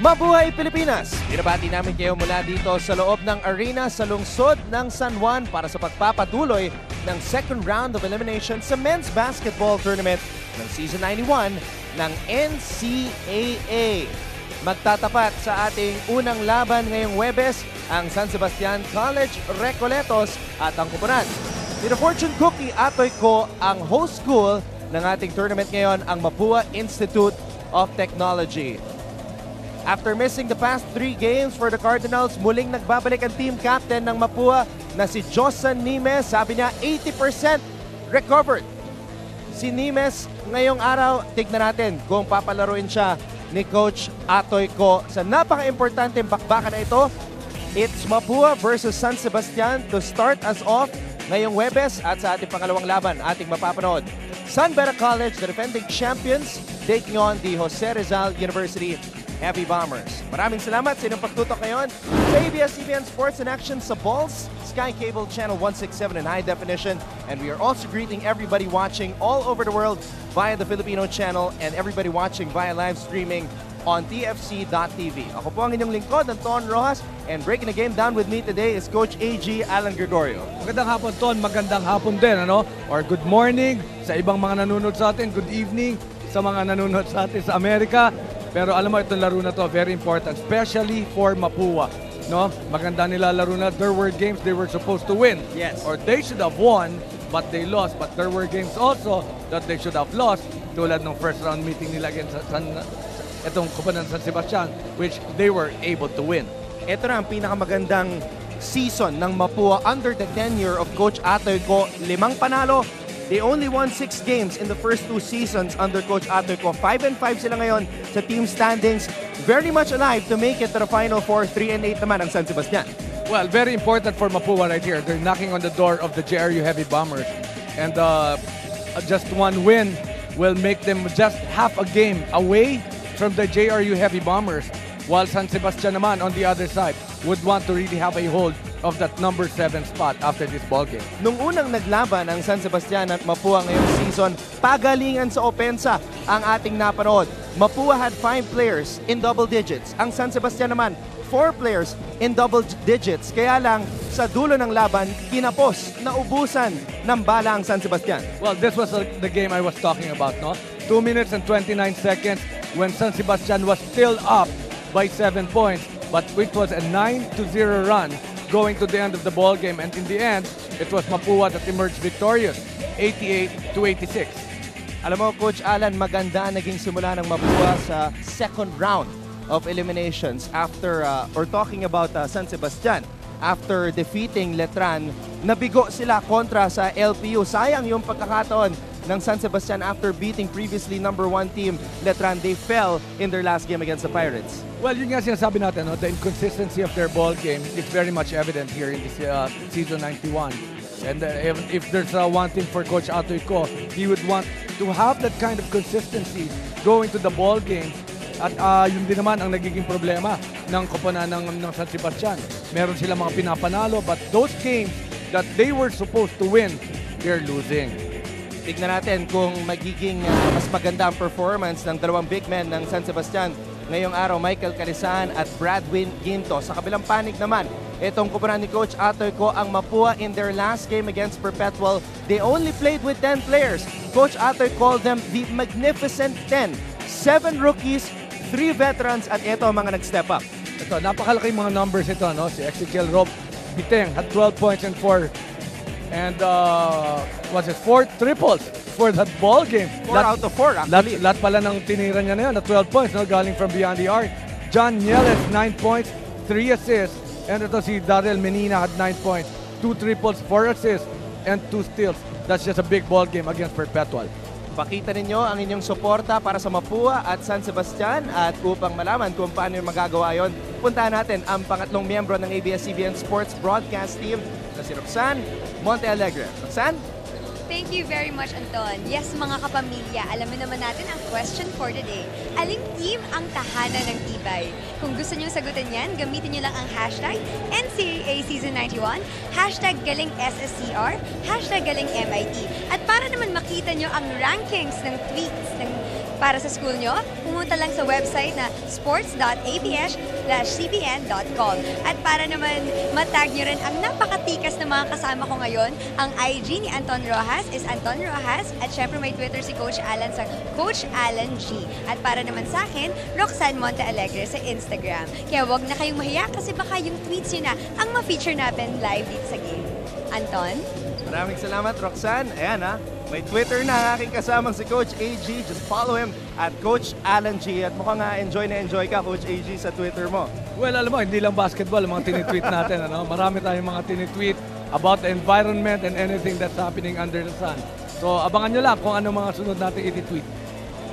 Mabuhay Pilipinas! Binabati namin kayo mula dito sa loob ng arena sa lungsod ng San Juan para sa pagpapatuloy ng second round of elimination sa men's basketball tournament ng Season 91 ng NCAA. Magtatapat sa ating unang laban ngayong Huwebes ang San Sebastian College Recoletos at ang kupunan. Ni Fortune Cookie Atoy ko ang host school ng ating tournament ngayon, ang Mapua Institute of Technology. After missing the past 3 games for the Cardinals, muling nagbabalik ang team captain ng Mapua na si Josan Nimes. Sabi niya 80% recovered. Si Nimes ngayong araw, tignan natin kung papalaruin siya ni Coach Atoy ko sa napaka-importanteng bakbakan na ito. It's Mapua versus San Sebastian to start us off ngayong Huwebes at sa ating pangalawang laban ating mapapanood. San Beda College, the defending champions, taking on the Jose Rizal University Heavy Bombers. Maraming salamat sa inyong pagtutok ngayon sa ABS-CBN Sports in Action sa Balls, Sky Cable Channel 167 in high definition. And we are also greeting everybody watching all over the world via the Filipino channel and everybody watching via live streaming on TFC.tv. Ako po ang inyong lingkod, Anton Rojas, and breaking the game down with me today is Coach AG Alan Gregorio. Magandang hapon, Ton. Magandang hapon din, ano? Or good morning sa ibang mga nanonood sa atin. Good evening sa mga nanonood sa atin sa Amerika. Pero alam mo, itong laro na to, very important, especially for Mapua. No? Maganda nila laro na. There were games they were supposed to win. Yes. Or they should have won, but they lost. But there were games also that they should have lost, tulad ng first round meeting nila against itong kupunan San Sebastian, which they were able to win. Ito na ang pinakamagandang season ng Mapua under the tenure of Coach Atoy ko. 5 panalo. They only won 6 games in the first 2 seasons under Coach Atoy ko. 5-5 sila ngayon sa team standings. Very much alive to make it to the Final Four. 3-8 naman ang San Sebastian. Well, very important for Mapua right here. They're knocking on the door of the JRU Heavy Bombers. And just one win will make them just half a game away from the JRU Heavy Bombers. While San Sebastian naman on the other side would want to really have a hold of that number 7 spot after this ball game. Nung unang naglaban ang San Sebastian at Mapua ngayong season, pagalingan sa opensa ang ating napanood. Mapua had 5 players in double digits. Ang San Sebastian naman, 4 players in double digits. Kaya lang, sa dulo ng laban, kinapos, naubusan ng bala ang San Sebastian. Well, this was the game I was talking about, no? 2 minutes and 29 seconds when San Sebastian was still up by 7 points. But it was a 9-0 run going to the end of the ball game, and in the end, it was Mapua that emerged victorious, 88-86. Alam mo, Coach Alan, maganda naging simula ng Mapua sa second round of eliminations after, or talking about San Sebastian. After defeating Letran, nabigo sila kontra sa LPU. Sayang yung pagkakataon ng San Sebastian after beating previously number 1 team, Letran. They fell in their last game against the Pirates. Well, yun nga sinasabi natin, no? The inconsistency of their ball game is very much evident here in this Season 91. And if there's one thing for Coach Atoy ko, he would want to have that kind of consistency going to the ball game. At yun din naman ang nagiging problema ng koponan ng San Sebastian. Meron sila mga pinapanalo, but those games that they were supposed to win, they're losing. Tignan natin kung magiging mas maganda ang performance ng dalawang big men ng San Sebastian ngayong araw, Michael Carisan at Bradwin Ginto. Sa kabilang panig naman, itong kupunan ni Coach Atoy ko, ang Mapua in their last game against Perpetual, they only played with 10 players. Coach Atoy called them the Magnificent 10. 7 rookies, 3 veterans, at ito ang mga nag-step up. Ito, napakalaking mga numbers ito, no? Si Ezekiel Rob Biteng had 12 points and 4 triples for that ball game. 4 out of 4, actually. Lahat pala ng tinira niya na yun, na 12 points, no? Galing from beyond the arc. John Nieles, 9 points, 3 assists. And ito si Darrell Menina had 9 points, 2 triples, 4 assists, and 2 steals. That's just a big ball game against Perpetual. Pakita ninyo ang inyong suporta para sa Mapua at San Sebastian, at upang malaman kung paano yung magagawa yon, puntahan natin ang pangatlong miyembro ng ABS-CBN Sports Broadcast Team na si Roxanne Montealegre. Roxanne? Thank you very much, Anton. Yes, mga kapamilya, alamin naman natin ang question for today. Aling team ang tahanan ng tibay? Kung gusto nyo sagutin yan, gamitin nyo lang ang hashtag NCAA Season 91, hashtag galing SSC-R, hashtag galing MIT. At para naman makita nyo ang rankings ng tweets ng Para sa school nyo, pumunta lang sa website na sports.abs-cbn.com. At para naman matag nyo rin ang napakatikas na mga kasama ko ngayon, ang IG ni Anton Rojas is Anton Rojas at syempre may Twitter si Coach Alan sa Coach Alan G. At para naman sa akin, Roxanne Montealegre sa Instagram. Kaya wag na kayong mahiya kasi baka yung tweets nyo na ang ma-feature natin live dito sa game. Anton? Maraming salamat, Roxanne. Ayan ha, may Twitter na ang aking kasamang si Coach AG. Just follow him at Coach Alan G. At mukhang enjoy na enjoy ka, Coach AG, sa Twitter mo. Well, alam mo, hindi lang basketball ang mga tinitweet natin. Ano? Marami tayong mga tinitweet about the environment and anything that's happening under the sun. So, abangan nyo lang kung ano mga sunod natin i-tweet.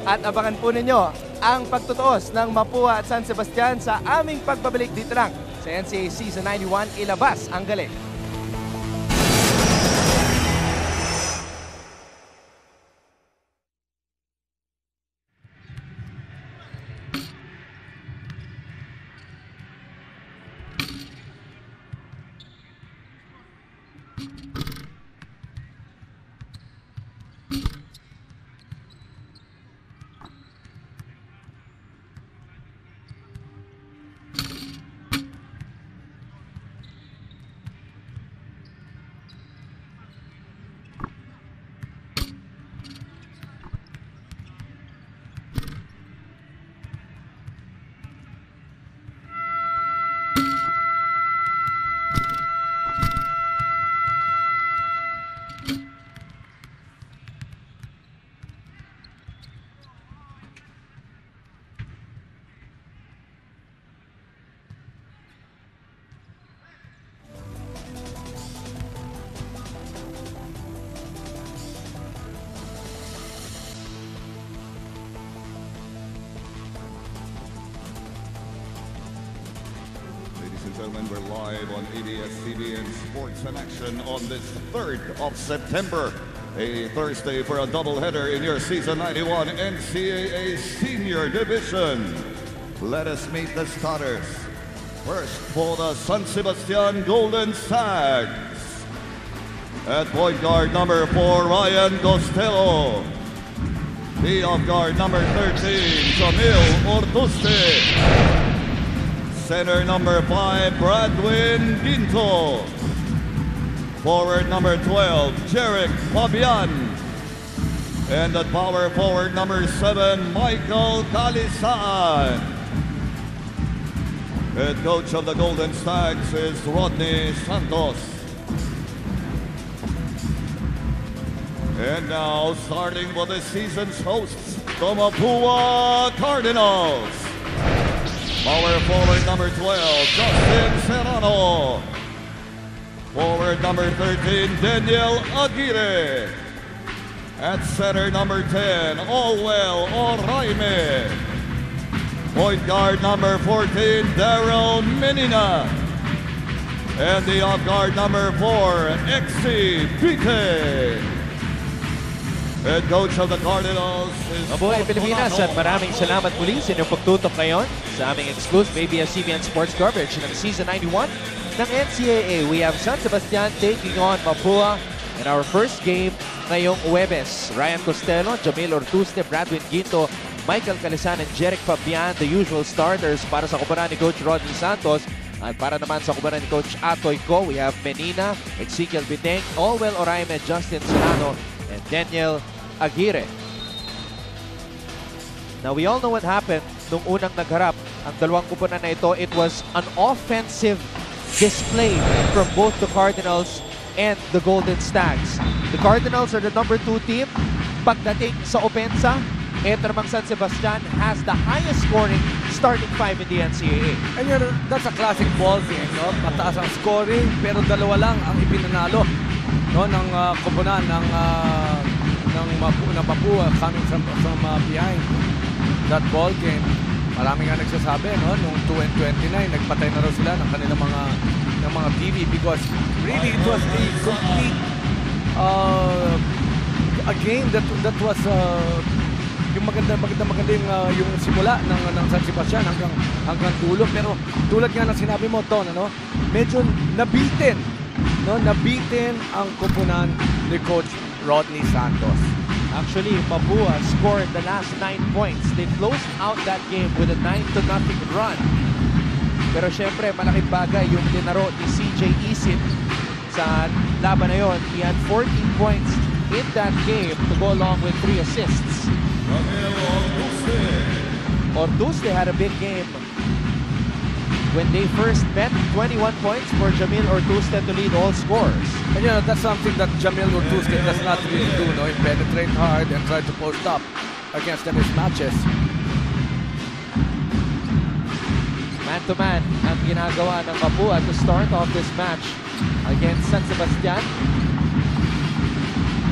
At abangan po ninyo ang pagtutuos ng Mapua at San Sebastian sa aming pagbabalik dito lang sa NCAA Season 91. Ilabas ang galing. Gentlemen, we're live on ABS-CBN Sports in Action on this 3rd of September, a Thursday for a doubleheader in your Season 91 NCAA Senior Division. Let us meet the starters. First for the San Sebastian Golden Stags. At point guard number 4, Ryan Costello. The off guard number 13, Jamil Ortuste. Center number 5, Bradwin Ginto. Forward number 12, Jeric Fabian. And at power forward number 7, Michael Calisaan. Head coach of the Golden Stags is Rodney Santos. And now, starting with the season's hosts, the Mapua Cardinals. Power forward number 12, Justin Serrano. Forward number 13, Daniel Aguirre. At center number 10, Olwell Oraime. Point guard number 14, Daryl Menina. And the off guard number 4, Exi Pite. Head coach of the Cardinals is Mabuhay Pilipinas at maraming salamat muli sa inyong pagtutok ngayon sa aming exclusive ABS-CBN Sports coverage ng Season 91 ng NCAA. We have San Sebastian taking on Mapua in our first game ngayong Huwebes. Ryan Costello, Jamil Ortuste, Bradwin Ginto, Michael Calisaan and Jeric Fabian, the usual starters para sa kubaran ni Coach Rodney Santos. At para naman sa kubaran ni Coach Atoy Co, we have Menina, Ezekiel Biteng, Olwell Oraime, Justin Serrano, and Daniel Aguirre. Now, we all know what happened nung unang nagharap ang dalawang kupunan na ito. It was an offensive display from both the Cardinals and the Golden Stags. The Cardinals are the number 2 team. Pagdating sa opensa, ito namang San Sebastian has the highest scoring starting 5 in the NCAA. And that's a classic ball game, no? Mataas ang scoring, pero dalawa lang ang ipinanalo, no, ng kupunan ng Mapua coming from behind that ball game. Marami nga nagsasabi, no, nung 2-29 nagpatay na raw sila ng kanilang mga TV because really it was a complete a game that was yung maganda yung simula ng San Sebastian hanggang dulo, pero tulad nga ng sinabi mo, Ton, ano, medyo nabitin ang kupunan ni Coach Rodney Santos. Actually, Mapua scored the last 9 points. They closed out that game with a 9-0 run. Pero syempre, malaking bagay yung linaro ni CJ Isit sa laban na yon. He had 14 points in that game to go along with 3 assists. Ortuste had a big game when they first met. 21 points for Jamil Ortuste to lead all scores. And you know, that's something that Jamil Ortuste does not really do. No? He penetrate hard and try to post up against the mismatches. Man-to-man ang ginagawa ng Mapua to start off this match against San Sebastian.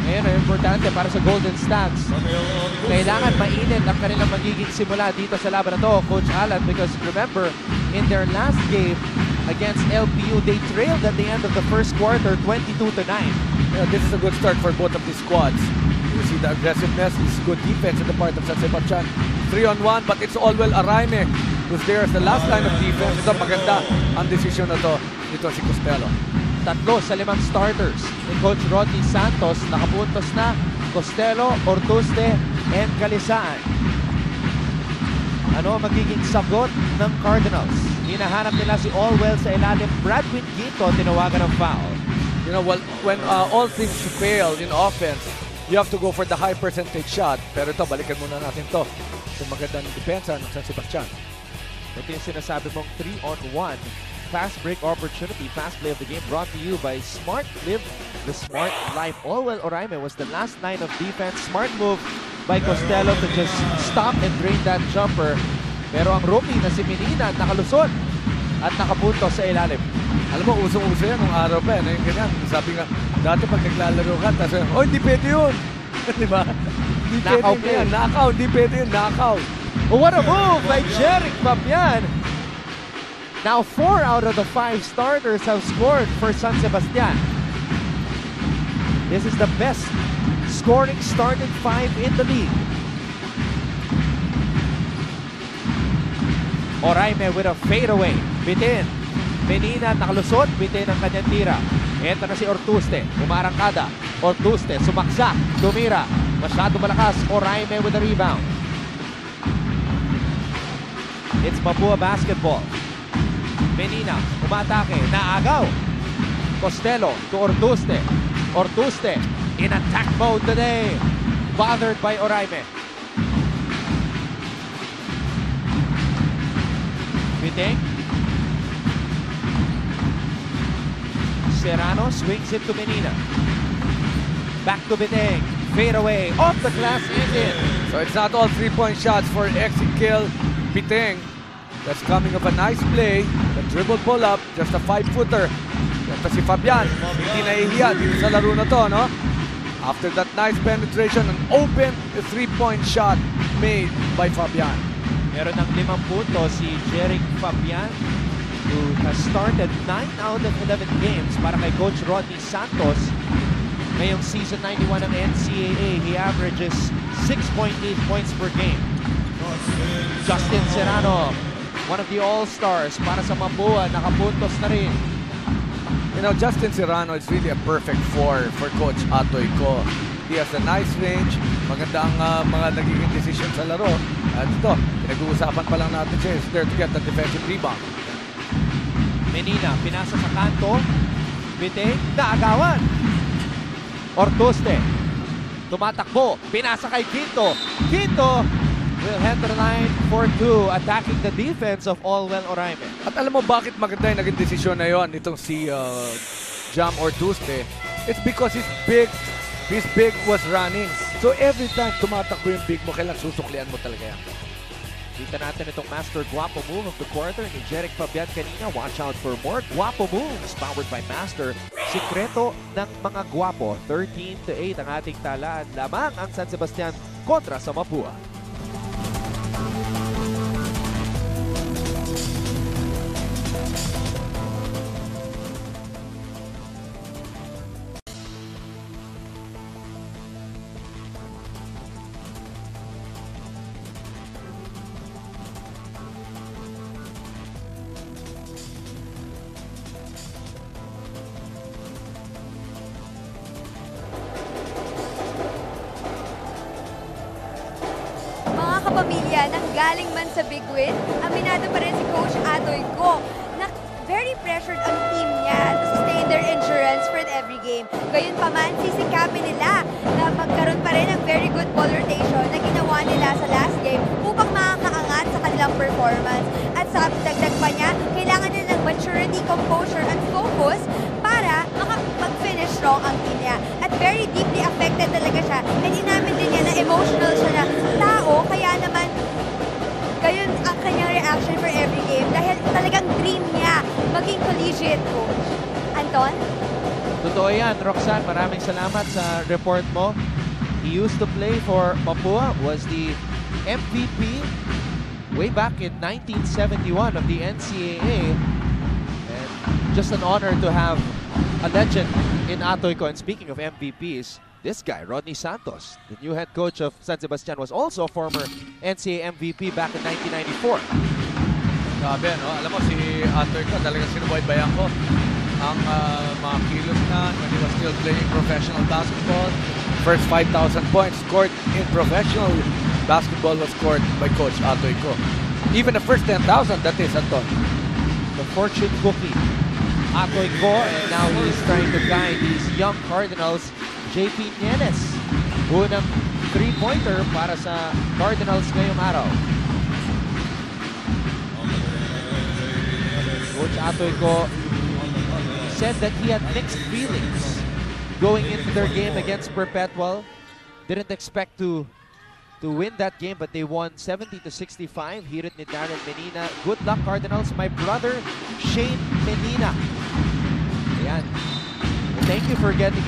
Ngayon, importante para sa Golden Stags. Kailangan mainit ang kanilang magiging simula dito sa laban na to, Coach Alan, because remember, in their last game against LPU, they trailed at the end of the first quarter, 22-9. Yeah, this is a good start for both of these squads. You see the aggressiveness, is good defense on the part of San Sebastian. 3-on-1, but it's Allwell Araime who's there as the last line of defense. Ito, maganda ang decision na to. Ito si Costello. 3 sa 5 starters ni Coach Rodney Santos. Nakapuntos na Costello, Ortuste, and Calisaan. Ano magiging sagot ng Cardinals? Hinahanap nila si Allwell sa ilalim. Brad Quintito tinawagan ng foul. You know, well, when all things fail in offense, you have to go for the high percentage shot. Pero ito, balikan muna natin to. Ito magandang depensa ng San Sebastian. Ito yung sinasabi mong 3-on-1 fast break opportunity. Fast play of the game brought to you by Smart Live the Smart Life. Allwell Oraime was the last line of defense. Smart move by Costello to just stop and drain that jumper. Pero ang rookie na si Menina nakalusot at nakapunto sa ilalim. Alam mo, usong-uso yan nung araw pa. Yung ganyan. Sabi nga, dati pag naglalaro ka, tapos, oh, hindi pwede yun. Diba? Hindi Knockout pwede yun. Knockout. Hindi pwede yun. Knockout. Oh, what a move by Jeric Fabian. Now 4 out of the 5 starters have scored for San Sebastian. This is the best scoring starting 5 in the league. Oraime with a fadeaway. Bitin. Menina nakalusot. Bitin ang kanyang tira. Ito na si Ortuste. Umarangkada. Ortuste sumaksak. Tumira. Masyado malakas. Oraime with a rebound. It's Mapua basketball. Menina, umatake, naagaw. Costello to Ortuste. Ortuste in attack mode today. Bothered by Oraime. Biting. Serrano swings it to Menina. Back to Biting. Fade away. Off the glass and in. So it's not all 3-point shots for Ezekiel Biting. That's coming of a nice play. The dribble pull-up, just a 5-footer. Ito si Fabian, hindi nahihiya dito sa laro na to, no? After that nice penetration, an open 3-point shot made by Fabian. Meron ng 5 puntos si Jeric Fabian, who has started 9 out of 11 games para kay Coach Rodney Santos. Ngayong season 91 ng NCAA, he averages 6.8 points per game. Justin Serrano, one of the all-stars para sa Mapua, nakapuntos na rin. You know, Justin Serrano is really a perfect for Coach Atoy Ko. He has a nice range, maganda ang mga nagiging decision sa laro. At ito, pinag-uusapan pa lang natin siya, is there to get the defensive rebound. Menina, pinasa sa kanto. Biting, naagawan. Ortuste, tumatakbo, pinasa kay Quinto. Quinto will head to the line for 2, attacking the defense of Allwell Oraime. At alam mo bakit maganda yung naging desisyon na yon itong si Jam Ortuste? It's because his big was running. So every time tumatakbo yung big mo, kailangan susuklian mo talaga yan. Kita natin itong Master Guapo move of the quarter ni Jeric Fabian kanina. Watch out for more Guapo moves powered by Master. Sikreto ng mga Guapo. 13-8 ang ating talaan. Lamang ang San Sebastian kontra sa Mapua. kapamilya, nang galing man sa big win, aminado pa rin si Coach Atoy Go na very pressured ang team niya to sustain their endurance for every game. Gayunpaman, sisikapin nila na magkaroon pa rin ng very good ball rotation na ginawa nila sa last game upang makakaangat sa kanilang performance. At sa dagdag pa niya, kailangan nila ng maturity, composure, and focus para makapag-finish strong ang team niya. At very deeply affected talaga siya. And inamin din niya na emotional siya na tao, kaya naman gayon ang kanyang reaction for every game dahil talagang dream niya maging collegiate coach. Anton? Totoo yan, Roxanne. Maraming salamat sa report mo. He used to play for Mapua, was the MVP way back in 1971 of the NCAA. And just an honor to have a legend in Atoy Ko. And speaking of MVPs, this guy, Rodney Santos, the new head coach of San Sebastian, was also a former NCAA MVP back in 1994. Grabe, no? Alam mo, si Atoy Ko, talagang sinubaybayan ko ang mga kilos na when he was still playing professional basketball. First 5,000 points scored in professional basketball was scored by Coach Atoy Ko. Even the first 10,000, that is, Anton. The fortune cookie, Atoy Ko, and now he's trying to guide these young Cardinals. JP Nienes, unang three-pointer para sa Cardinals ngayong araw. Coach Atoy Ko said that he had mixed feelings going into their game against Perpetual. Didn't expect to win that game, but they won 70-65. Hirit ni Darren Menina. Good luck, Cardinals. My brother, Shane Menina. Ayan. Thank you for getting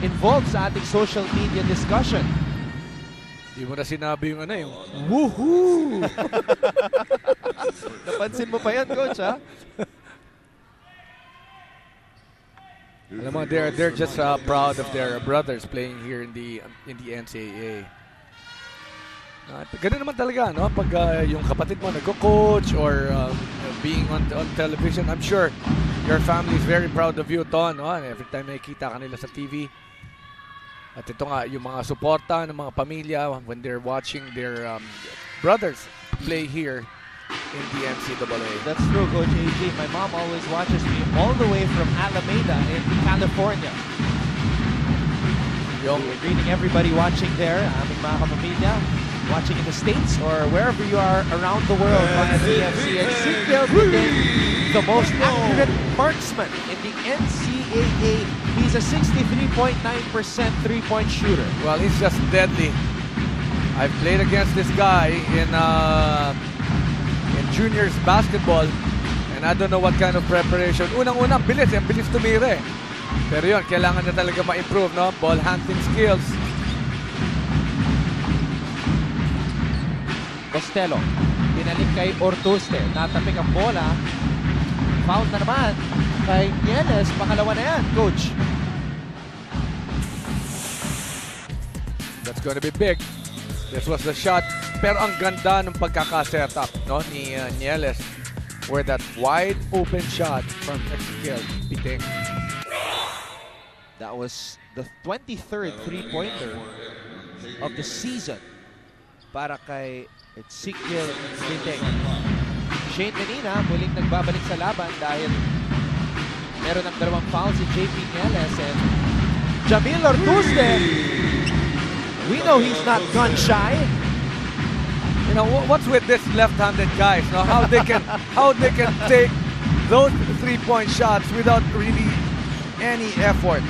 involved sa ating social media discussion. Di mo na sinabi yung ano yung woohoo! Napansin mo pa yan, Coach, ha? Alam mo, they're just proud of their brothers playing here in the NCAA. Ganun naman talaga, no? Pag yung kapatid mo nagko-coach or being on television, I'm sure your family is very proud of you, Ton. No? Every time nakikita ka nila sa TV. At ito nga, yung mga suporta ng mga pamilya when they're watching their brothers play here in the NCAA. That's true, Coach AJ. My mom always watches me all the way from Alameda in California. Greeting everybody watching there, aming mga kapamilya, watching in the States or wherever you are around the world on the TFC. And Sigel became the most accurate marksman in the NCAA. He's a 63.9% three-point shooter. Well, he's just deadly. I've played against this guy in juniors basketball and I don't know what kind of preparation. Unang-unang bilis tumira eh. Pero yun, kailangan na talaga ma-improve, no? Ball handling skills. Costello, pinalik kay Ortuste. Natapik ang bola. Foul na naman kay Nienes. Pangalawa na yan, Coach. That's gonna be big. This was the shot. Pero ang ganda ng pagkaka-setup, no, ni Nieles. Where that wide open shot from Ezekiel Piting. That was the 23rd three-pointer of the season para kay Ezekiel Piting. Shane Menina muling nagbabalik sa laban dahil meron ng dalawang foul si JP Nieles and Jamil Ortuste. We know he's not gun shy. You know what's with this left-handed guys? No, how they can take those three-point shots without really any effort.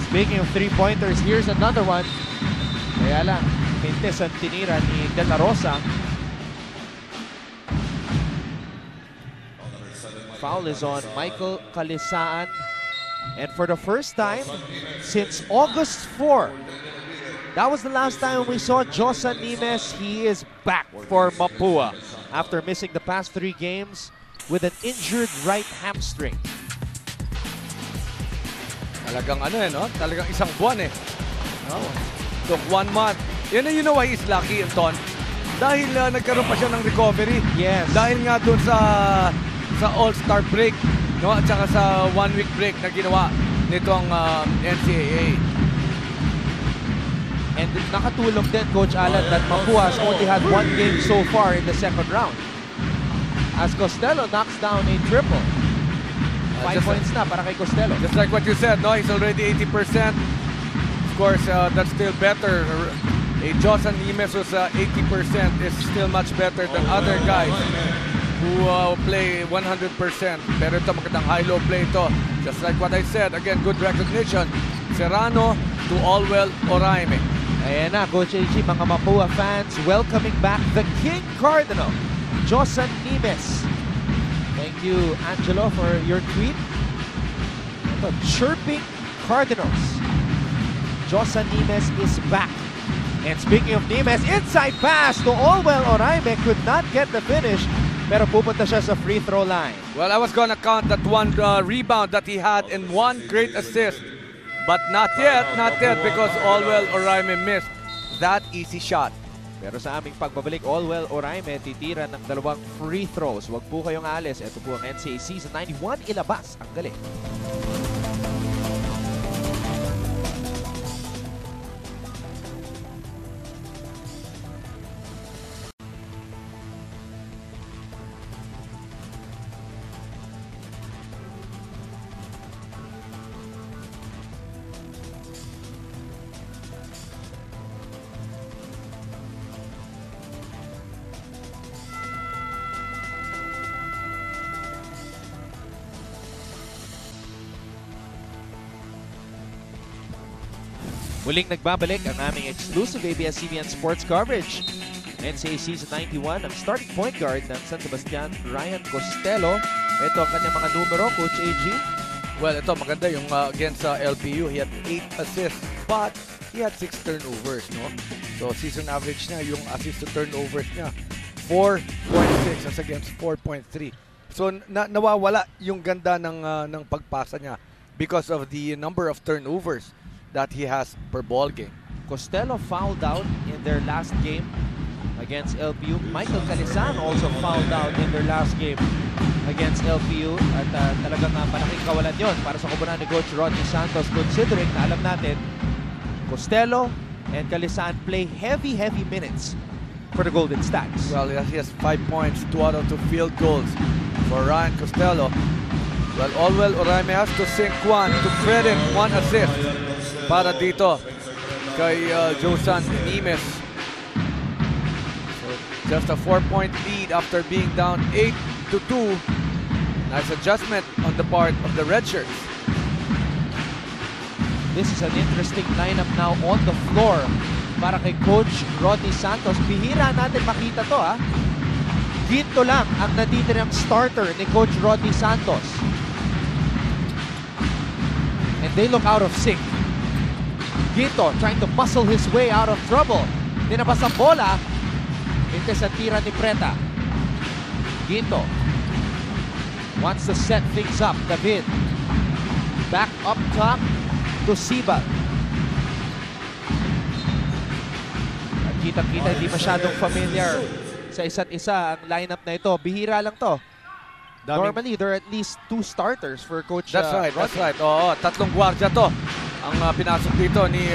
Speaking of three-pointers, here's another one. Kaya lang, mintes ang tinira ni De La Rosa. Foul is on Michael Kalisaan. And for the first time since August 4, that was the last time we saw Josa Nimes. He is back for Mapua after missing the past 3 games with an injured right hamstring. Talagang ano eh, no? Talagang isang buwan eh. No? Took 1 month. You know why he's lucky, Anton? Dahil nagkaroon pa siya ng recovery. Yes. Dahil nga doon sa All-Star break, no? At saka sa 1-week break na ginawa nitong NCAA. And nakatulong din, Coach Alan, that Mapua has only had 1 game so far in the second round. As Costello knocks down a triple. 5 points na para kay Costello. Just like what you said, no, he's already 80%. Of course, that's still better. A Josan Nimes was 80% is still much better than other guys who play 100%. Pero ito, magandang high-low play ito. Just like what I said, again, good recognition. Serrano to Allwell Oraime. Ayan na, Coach AG, mga Mapua fans, welcoming back the King Cardinal, Josan Nimes. Thank you, Angelo, for your tweet. Ito, chirping Cardinals. Josan Nimes is back. And speaking of Nimes, inside pass to Allwell Oraime, could not get the finish, pero pupunta siya sa free throw line. Well, I was gonna count that one rebound that he had and one great assist. But not yet, because Allwell Oraime missed that easy shot. Pero sa aming pagbabalik, Allwell Oraime titira ng 2 free throws. Huwag po kayong alis. Ito po ang NCAA Season 91. Ilabas ang galing. Muling nagbabalik ang aming exclusive ABS-CBN sports coverage. NCAA Season 91, ang starting point guard ng San Sebastian, Ryan Costello. Ito ang kanyang mga numero, Coach AG. Well, ito maganda yung against LPU. He had 8 assists, but he had 6 turnovers, no? So season average niya, yung assist to turnovers niya, 4.6 as against 4.3. So nawawala yung ganda ng pagpasa niya because of the number of turnovers that he has per ball game. Costello fouled out in their last game against LPU. Michael Calisan also fouled out in their last game against LPU. At talagang malaking kawalan yon para sa kubunan ni Coach Rodney Santos, considering na alam natin, Costello and Calisan play heavy minutes for the Golden Stags. Well, he has 5 points, 2 out of 2 field goals for Ryan Costello. Well, Allwell Oraime has to sink one to credit 1 assist para dito kay Josan Nimes. So, just a 4-point lead after being down 8-2. Nice adjustment on the part of the red shirts. This is an interesting lineup now on the floor para kay Coach Rodney Santos. Bihira natin makita to, ha. Dito lang ang natitirang starter ni Coach Rodney Santos. And they look out of sync. Gito trying to muscle his way out of trouble. Dinabas ang bola. Into sa tira ni Preta. Gito wants to set things up. David back up top to Siba. Kita-kita hindi masyadong familiar sa isa't isa ang lineup na ito. Bihira lang to. Normally, there are at least 2 starters for Coach That's right, Rodney. that's right. Oo, 3 gwardiya to ang pinasok dito ni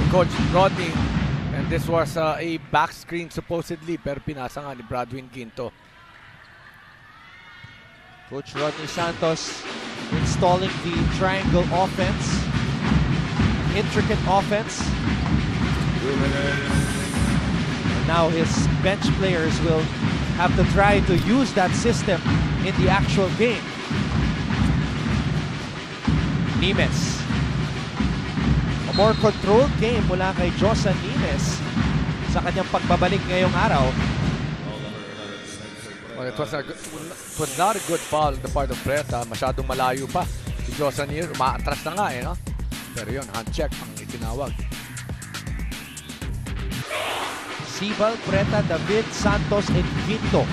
Coach Rodney. And this was a back screen supposedly, pero pinasa nga ni Bradwin Ginto. Coach Rodney Santos installing the triangle offense. Intricate offense. And now his bench players will have to try to use that system in the actual game. Nimes. A more controlled game mula kay Josan Nimes sa kanyang pagbabalik ngayong araw. Well, it was not a good foul on the part of Preta. Masyadong malayo pa. Si Josan Nimes, umaatras na nga eh, no? Pero yun, hand check ang itinawag. Sibal, Preta, David, Santos, and Ginto.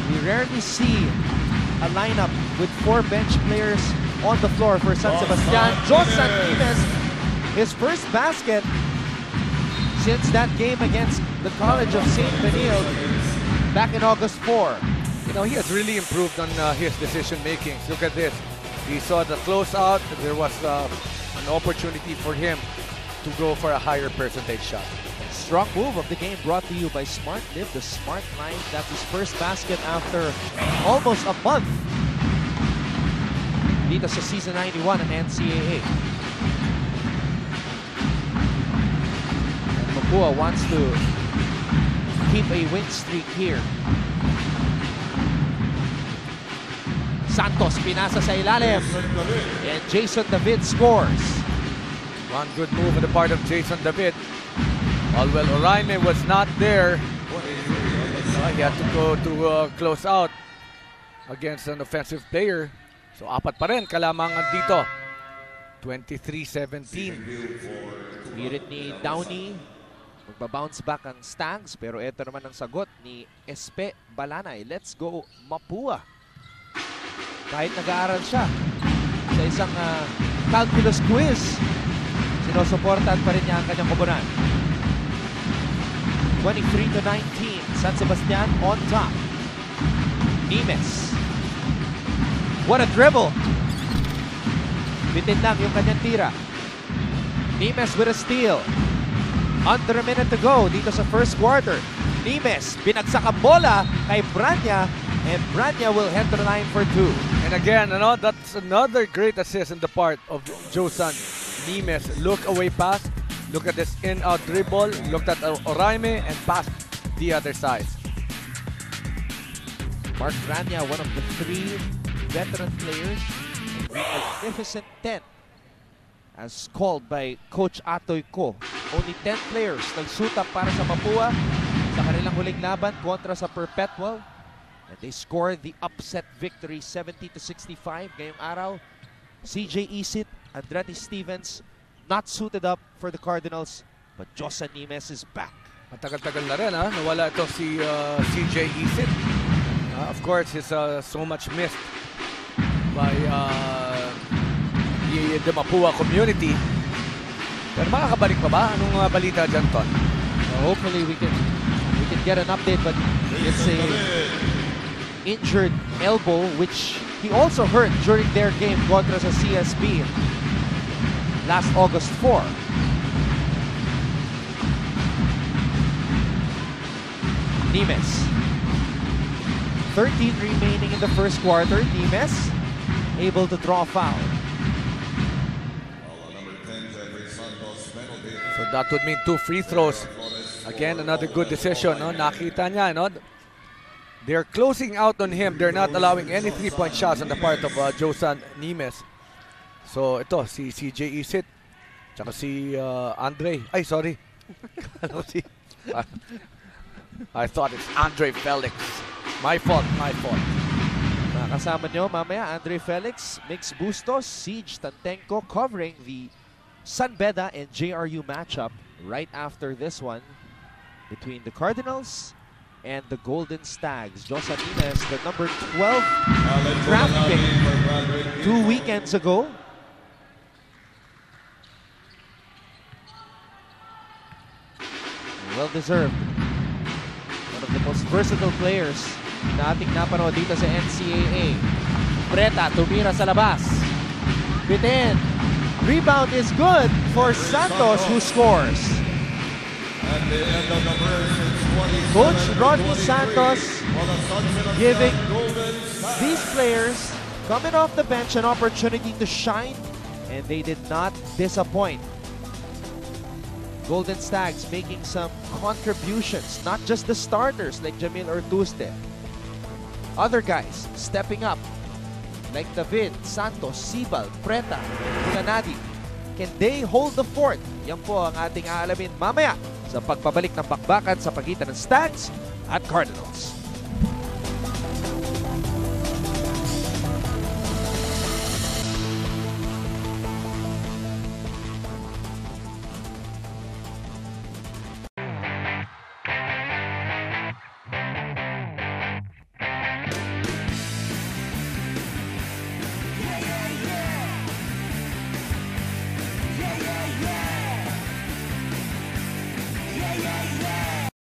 We rarely see a lineup with 4 bench players on the floor for San Sebastian. Josan Nimes, his first basket since that game against the College of St. Benilde back in August 4. You know, he has really improved on his decision making. Look at this. He saw the closeout. There was an opportunity for him to go for a higher percentage shot. Strong move of the game brought to you by Smart Live, the smart line. That's his first basket after almost a month dito sa Season 91 ng NCAA. And Mapua wants to keep a win streak here. Santos pinasa sa ilalim. And Jason David scores. One good move on the part of Jason David. Well, Oraime was not there. He had to go to close out against an offensive player. So apat pa rin kalamangan dito. 23-17. Pirit ni Downey. Magbabounce back ang Stags. Pero ito naman ang sagot ni Espe Balanay. Let's go Mapua. Kahit nag-aaral siya sa isang calculus quiz, sinusuportahan pa rin niya ang kanyang koponan. 23-19, San Sebastian on top. Nimes. What a dribble! Bitin lang yung kanyang tira. Nimes with a steal. Under a minute to go dito sa first quarter. Nimes, binagsak ang bola kay Branya, and Branya will head to the line for two. And again, that's another great assist in the part of Josan Nimes. Look away pass. Look at this in-out dribble. Looked at Oraime and passed the other side. Mark Branya, one of the three veteran players in the Magnificent 10, as called by Coach Atoy Ko. Only 10 players nagsuta para sa Mapua sa kanilang huling laban kontra sa Perpetual. And they scored the upset victory 70-65 ngayong araw. CJ Isit, Andrade Stevens, not suited up for the Cardinals, but Josan Nimes is back. Matagal-tagal na rin, nawala ito si CJ Isit. Of course, he's so much missed by the Mapua community. Pero makakabalik pa ba? Anong balita dyan, Ton? Hopefully we can get an update, but it's a injured elbow, which he also hurt during their game kontra sa CSB last August 4. Nimes. 13 remaining in the first quarter. Nimes able to draw a foul. So that would mean 2 free throws. Again, another good decision. Nakita niya, they're closing out on him. They're not allowing any 3-point shots on the part of Josan Nimes. So ito, si CJ Isit, tsaka si Andre. Ay, sorry. I thought it's Andre Felix. My fault. Kasama nyo mamaya, Andre Felix, Mix Bustos, Siege Tantenko covering the San Beda and JRU matchup right after this one between the Cardinals and the Golden Stags. Josan Nimes, the number 12 draft pick 2 weekends ago. Well-deserved. One of the most versatile players na ating napanood dito sa NCAA. Preta, tumira sa labas. Bitin. Rebound is good for Santos, who scores. Coach Rodney Santos giving these players coming off the bench an opportunity to shine, and they did not disappoint. Golden Stags making some contributions, not just the starters like Jamil Ortuzde. Other guys stepping up like David, Santos, Sibal, Preta, Mulanadi. Can they hold the fort? Yan po ang ating aalamin mamaya sa pagpabalik ng bakbakan sa pagitan ng Stags at Cardinals.